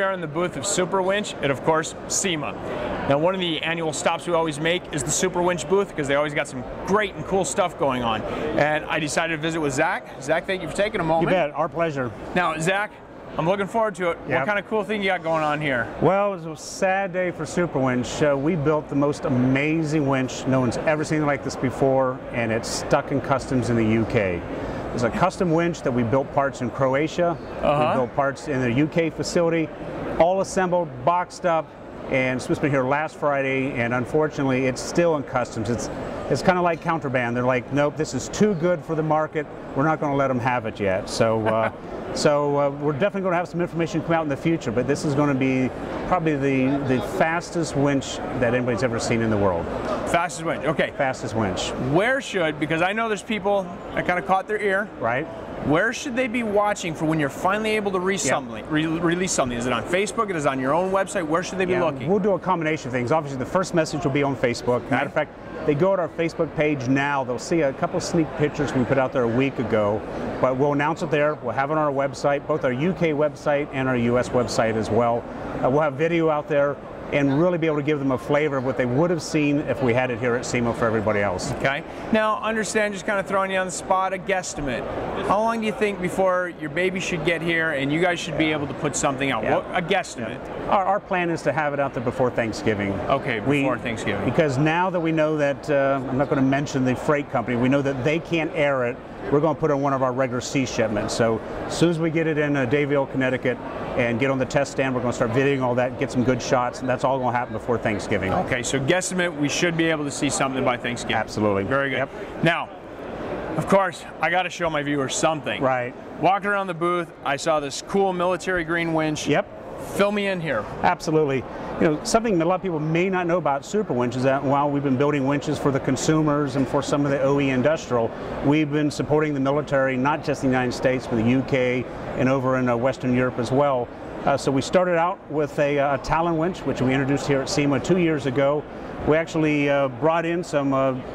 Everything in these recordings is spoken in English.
are in the booth of Superwinch at, of course, SEMA. Now, one of the annual stops we always make is the Superwinch booth because they always got some great and cool stuff going on. And I decided to visit with Zach. Zach, thank you for taking a moment. You bet, our pleasure. Now, Zach, I'm looking forward to it. Yep. What kind of cool thing you got going on here? Well, it was a sad day for Superwinch. We built the most amazing winch no one's ever seen like this before, and it's stuck in customs in the UK. It's a custom winch that we built parts in Croatia, we built parts in the UK facility, all assembled, boxed up, and it's supposed to be here last Friday, and unfortunately it's still in customs. It's kind of like contraband. They're like, nope, this is too good for the market. We're not going to let them have it yet. So, we're definitely going to have some information come out in the future, but this is going to be probably the fastest winch that anybody's ever seen in the world. Fastest winch, okay. Fastest winch. Where should, because I know there's people that kind of caught their ear. Right. Where should they be watching for when you're finally able to release something? Is it on Facebook? Is it on your own website? Where should they be looking? We'll do a combination of things. Obviously, the first message will be on Facebook. Matter of fact, they go to our Facebook page now. They'll see a couple of sneak pictures we put out there a week ago. But we'll announce it there. We'll have it on our website, both our UK website and our US website as well. We'll have video out there and really be able to give them a flavor of what they would have seen if we had it here at SEMA for everybody else. Okay. Now, understand, just kind of throwing you on the spot, a guesstimate. How long do you think before your baby should get here and you guys should be able to put something out? What, a guesstimate? Our plan is to have it out there before Thanksgiving. Okay, before Thanksgiving. Because now that we know that, I'm not going to mention the freight company, we know that they can't air it, we're going to put it on one of our regular sea shipments. So as soon as we get it in Dayville, Connecticut, and get on the test stand, we're going to start videoing all that, get some good shots, and that's all going to happen before Thanksgiving. Okay, so guesstimate, we should be able to see something by Thanksgiving. Absolutely. Very good. Yep. Now, of course, I got to show my viewers something. Right. Walking around the booth, I saw this cool military green winch. Yep. Fill me in here. Absolutely. You know, something that a lot of people may not know about Superwinch is that while we've been building winches for the consumers and for some of the OE industrial, we've been supporting the military, not just in the United States, but the UK and over in Western Europe as well. So we started out with a Talon winch, which we introduced here at SEMA 2 years ago. We actually brought in some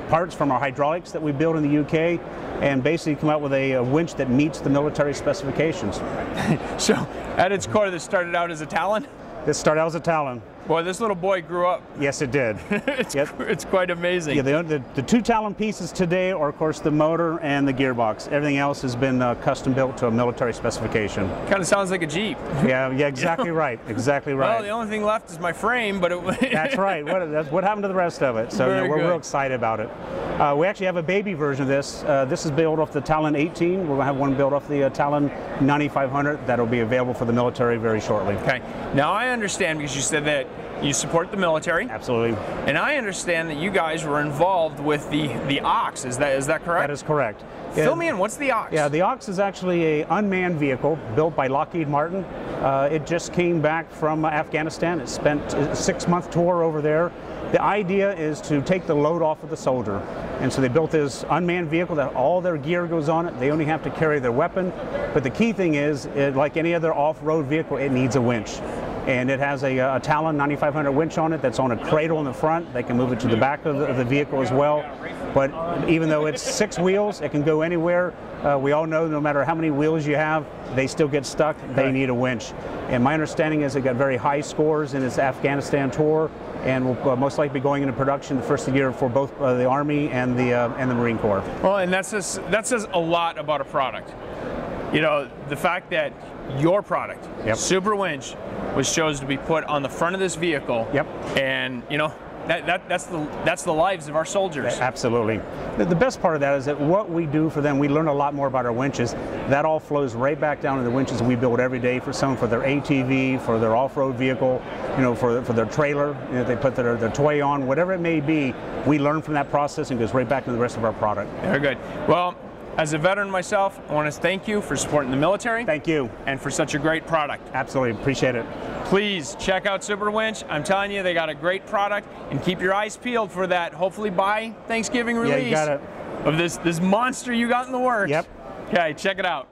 parts from our hydraulics that we built in the UK and basically come out with a winch that meets the military specifications. So at its core, this started out as a Talon? This started out as a Talon. Boy, this little boy grew up. Yes, it did. It's quite amazing. Yeah, the two Talon pieces today are, of course, the motor and the gearbox. Everything else has been custom built to a military specification. Kind of sounds like a Jeep. Yeah, exactly right. Exactly right. Well, the only thing left is my frame, but That's right. What happened to the rest of it? So we're real excited about it. We actually have a baby version of this. This is built off the Talon 18. We're going to have one built off the Talon 9500 that'll be available for the military very shortly. Okay. Now I understand, because you said that you support the military. Absolutely. And I understand that you guys were involved with the Ox. Is that correct? That is correct. Fill me in. What's the Ox? Yeah, the Ox is actually an unmanned vehicle built by Lockheed Martin. It just came back from Afghanistan. It spent a 6-month tour over there. The idea is to take the load off of the soldier. And so they built this unmanned vehicle that all their gear goes on it. They only have to carry their weapon. But the key thing is, like any other off-road vehicle, it needs a winch. And it has a Talon 9500 winch on it that's on a cradle in the front. They can move it to the back of the vehicle as well. But even though it's 6 wheels, it can go anywhere. We all know no matter how many wheels you have, they still get stuck. They need a winch. And my understanding is it got very high scores in its Afghanistan tour, and will most likely be going into production the first year for both the Army and the Marine Corps. Well, and that says a lot about a product. You know, the fact that your product, Superwinch, was chosen to be put on the front of this vehicle. Yep. And you know, that's the lives of our soldiers. Absolutely. The best part of that is that what we do for them, we learn a lot more about our winches. That all flows right back down to the winches we build every day for someone, for their ATV, for their off-road vehicle, you know, for their trailer. You know, they put their toy on, whatever it may be. We learn from that process and goes right back to the rest of our product. Very good. Well, as a veteran myself, I want to thank you for supporting the military. Thank you. And for such a great product. Absolutely. Appreciate it. Please check out Superwinch. I'm telling you, they got a great product, and keep your eyes peeled for that, hopefully by Thanksgiving release. Yeah, you got it. Of this monster you got in the works. Yep. Okay, check it out.